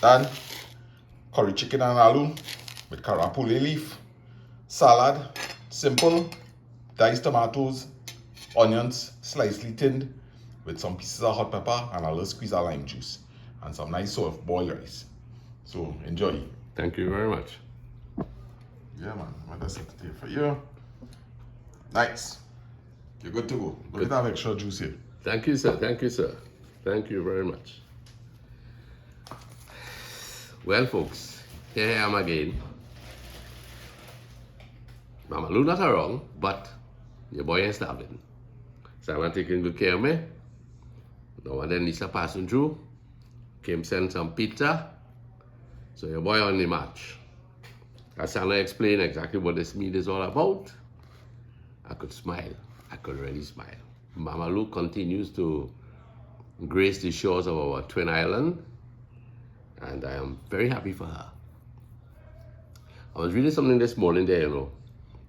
And curry chicken and aloo with carapule leaf, salad, simple, diced tomatoes, onions slightly tinned with some pieces of hot pepper and a little squeeze of lime juice and some nice soft boiled rice. So enjoy. Thank you very much. Yeah, man. What does it take for you? Nice. You're good to go. But it have extra juice here. Thank you, sir. Thank you, sir. Thank you very much. Well, folks, here I am again. Mama Lou not wrong, but your boy ain't starving. So I'm taking good care of me. Now and then Lisa passing through. Came send some pizza. So your boy on the march. As Sana explained exactly what this meat is all about, I could smile. I could really smile. Mama Lou continues to grace the shores of our twin island, and I am very happy for her. I was reading something this morning there,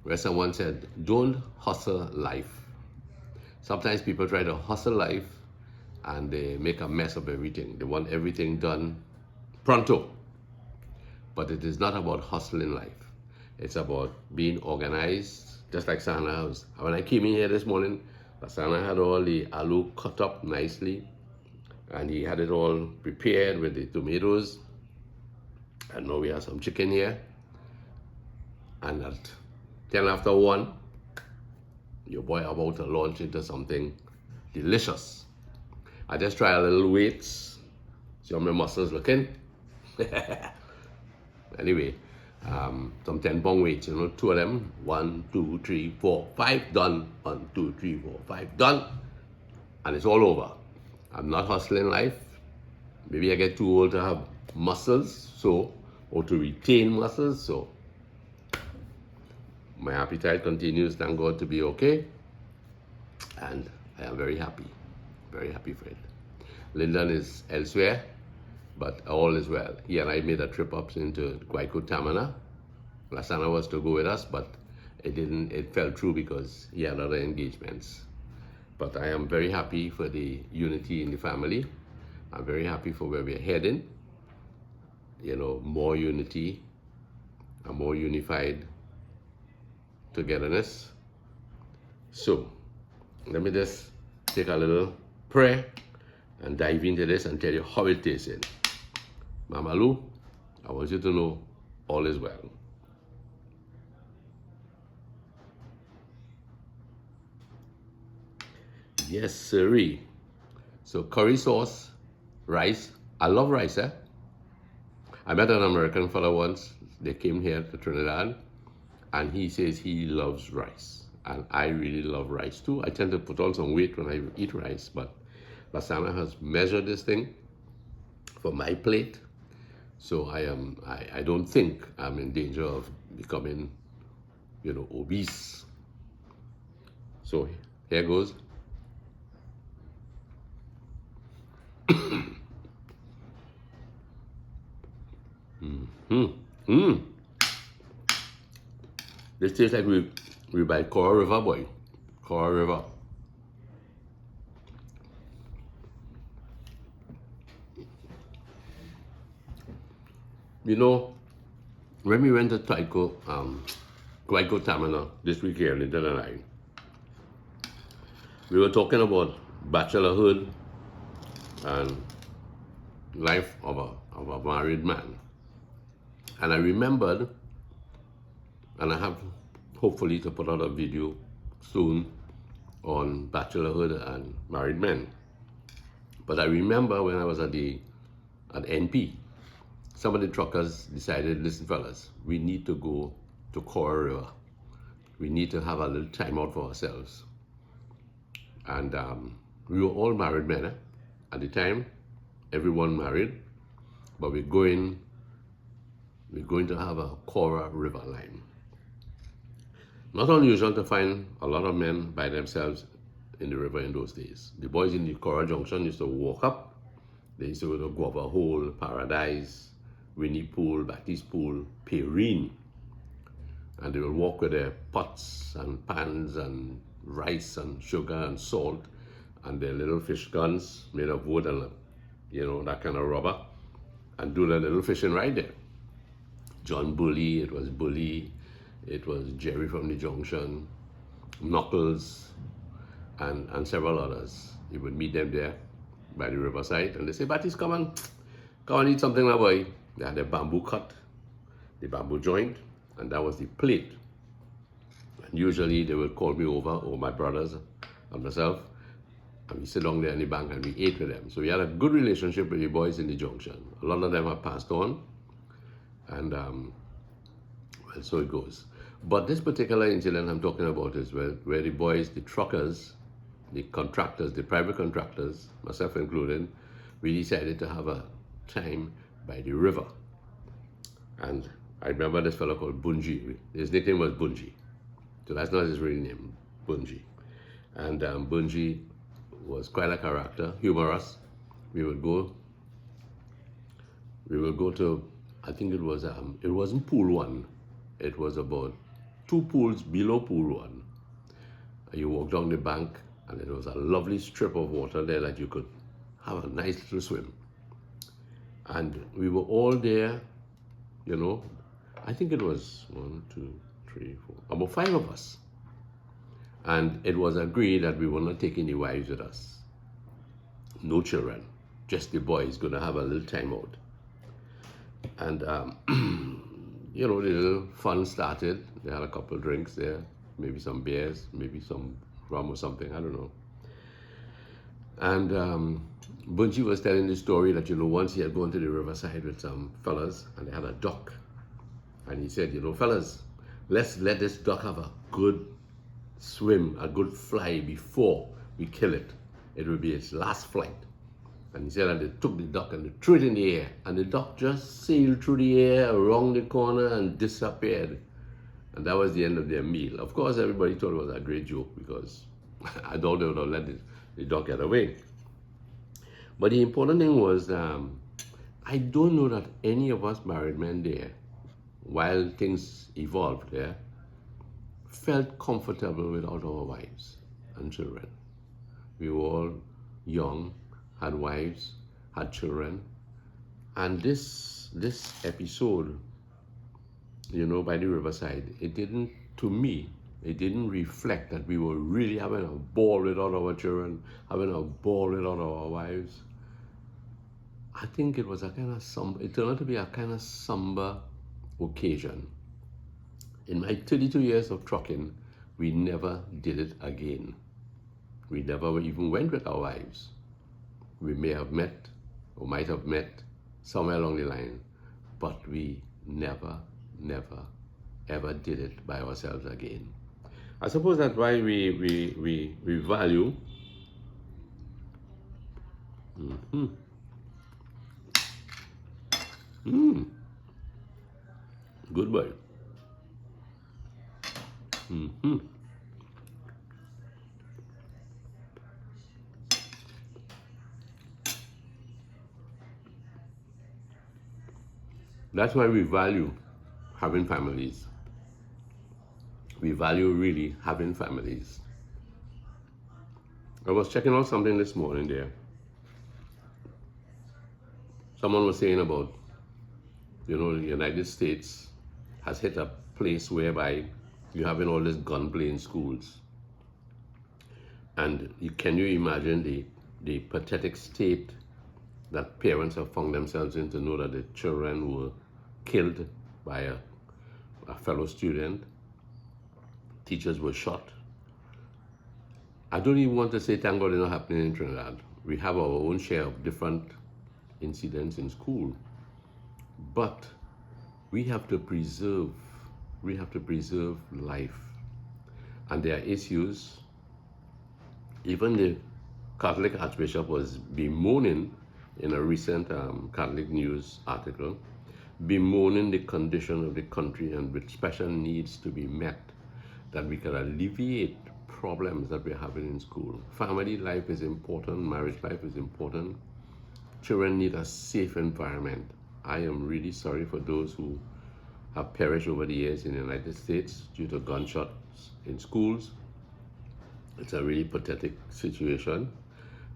where someone said, don't hustle life. Sometimes people try to hustle life and they make a mess of everything. They want everything done pronto. But it is not about hustling life. It's about being organized, just like Sana house. When I came in here this morning, Sana had all the aloo cut up nicely, and he had it all prepared with the tomatoes. And now we have some chicken here. And at 10 after 1, your boy about to launch into something delicious. I just try a little weights, see how my muscles looking. Anyway, some 10-pound weights, 2 of them. 1, 2, 3, 4, 5, done. 1, 2, 3, 4, 5, done. And it's all over. I'm not hustling life. Maybe I get too old to have muscles, or to retain muscles, so my appetite continues, thank God, to be okay. And I am very happy for it. Lyndon is elsewhere, but all is well. He and I made a trip up into Guayco Tamana. Lasana was to go with us, but it fell through because he had other engagements. But I am very happy for the unity in the family. I'm very happy for where we're heading. More unity, a more unified togetherness. So, let me just take a little prayer and dive into this and tell you how it tasted. Mama Lou, I want you to know all is well. Yes, sirree. So curry sauce, rice. I love rice, eh? I met an American fellow once. They came here to Trinidad, and he says he loves rice. And I really love rice too. I tend to put on some weight when I eat rice, but Lasana has measured this thing for my plate. So I don't think I'm in danger of becoming, obese. So here goes. This tastes like we by Coral River, boy. Coral River. When we went to Guayco Tamana this week here, Lyndon and I, we were talking about bachelorhood and life of a married man. And I remembered, and I have hopefully to put out a video soon on bachelorhood and married men. But I remember when I was at NP, some of the truckers decided, listen fellas, we need to go to Coral River. We need to have a little time out for ourselves. And we were all married men, eh? At the time, everyone married, but we're going to have a Coral River line. Not unusual to find a lot of men by themselves in the river in those days. The boys in the Coral Junction used to walk up. They used to go to Guava Hole, Paradise, Winnie Pool, Baptiste Pool, Perrine. And they will walk with their pots and pans and rice and sugar and salt and their little fish guns made of wood and, that kind of rubber. and do the little fishing right there. John Bully, it was Bully, it was Jerry from the Junction, Knuckles, and several others. You would meet them there by the riverside, and they say, Batties, come on, eat something, my boy. They had a bamboo cut, the bamboo joint, and that was the plate. And usually they would call me over, or my brothers and myself, and we sit down there in the bank and we ate with them. So we had a good relationship with the boys in the Junction. A lot of them have passed on, and well, so it goes. But this particular incident I'm talking about is where the boys, the truckers, the contractors, the private contractors, myself included, we decided to have a time by the river. And I remember this fellow called Bunji. His nickname was Bunji. So that's not his real name, Bunji. And Bunji was quite a character, humorous. We would go to, I think it wasn't pool one. It was about 2 pools below pool one. You walk down the bank, and there was a lovely strip of water there that you could have a nice little swim. And we were all there, you know. I think it was 1, 2, 3, 4, about 5 of us. And it was agreed that we were not taking the wives with us. No children, just the boys going to have a little time out. And, you know, the little fun started. They had a couple of drinks there, maybe some beers, maybe some rum or something, I don't know. And Bunji was telling the story that, you know, once he had gone to the riverside with some fellas, and they had a duck. And he said, you know, fellas, let's let this duck have a good swim, a good fly before we kill it. It will be its last flight. And he said that they took the duck and they threw it in the air. And the duck just sailed through the air, around the corner, and disappeared. And that was the end of their meal. Of course, everybody thought it was a great joke because I thought they would have let the duck get away. But the important thing was, I don't know that any of us married men there, while things evolved there, felt comfortable without our wives and children. We were all young, had wives, had children. And this episode, you know, by the riverside, it didn't, to me, it didn't reflect that we were really having a ball without our children, having a ball without our wives. I think it was a kind of it turned out to be a kind of somber occasion. In my 32 years of trucking, we never did it again. We never even went with our wives. We may have met or might have met somewhere along the line, but we never, ever did it by ourselves again. I suppose that's why we value good boy. That's why we value having families. We value really having families. I was checking out something this morning there. Someone was saying about, you know, the United States has hit a place whereby you're having all this gunplay in schools. And can you imagine the pathetic state that parents have found themselves in to know that the children were killed by a fellow student? Teachers were shot. I don't even want to say thank God it's not happening in Trinidad. We have our own share of different incidents in school. But we have to preserve life. And there are issues. Even the Catholic Archbishop was bemoaning in a recent Catholic News article, bemoaning the condition of the country and with special needs to be met, that we can alleviate problems that we're having in school. Family life is important, marriage life is important. Children need a safe environment. I am really sorry for those who have perished over the years in the United States due to gunshots in schools. It's a really pathetic situation.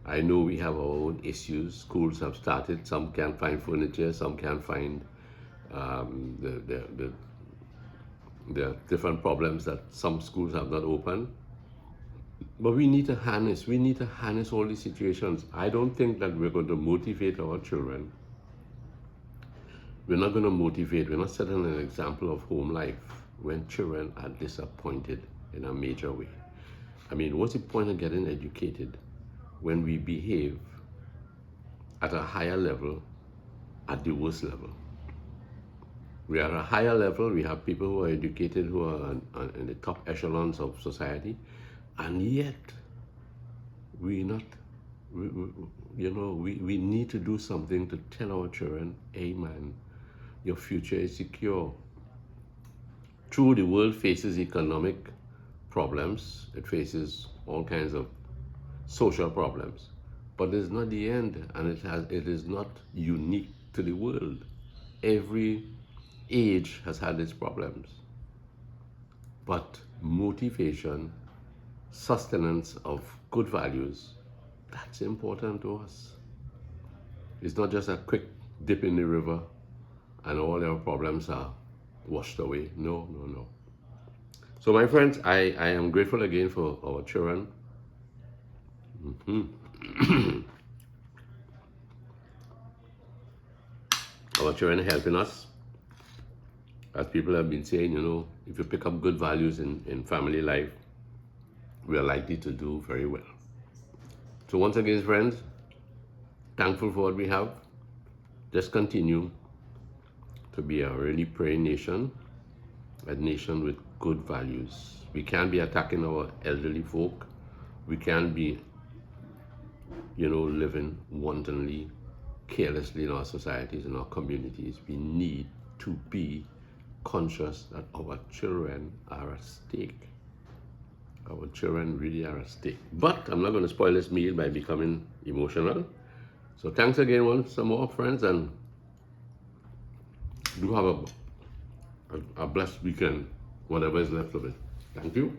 I know we have our own issues. Schools have started. Some can't find furniture. Some can't find the different problems that some schools have not opened. But we need to harness. We need to harness all these situations. I don't think that we're going to motivate our children. We're not going to motivate. We're not setting an example of home life when children are disappointed in a major way. I mean, what's the point of getting educated when we behave at a higher level at the worst level? We are at a higher level. We have people who are educated, who are in the top echelons of society, and yet we need to do something to tell our children, hey man, your future is secure. True, the world faces economic problems. It faces all kinds of social problems, but it's not the end, and it is not unique to the world. Every age has had its problems, but motivation, sustenance of good values, that's important to us. It's not just a quick dip in the river and all our problems are washed away. No, no, no. So my friends, I am grateful again for our children. Our children helping us. As people have been saying, if you pick up good values in family life, we are likely to do very well. So once again, friends, thankful for what we have. Just continue to be a really praying nation, a nation with good values. We can't be attacking our elderly folk. We can't be, living wantonly, carelessly in our societies, in our communities. We need to be conscious that our children are at stake. Our children really are at stake. But I'm not going to spoil this meal by becoming emotional. So thanks again once more, friends, and do have a blessed weekend, whatever is left of it. Thank you.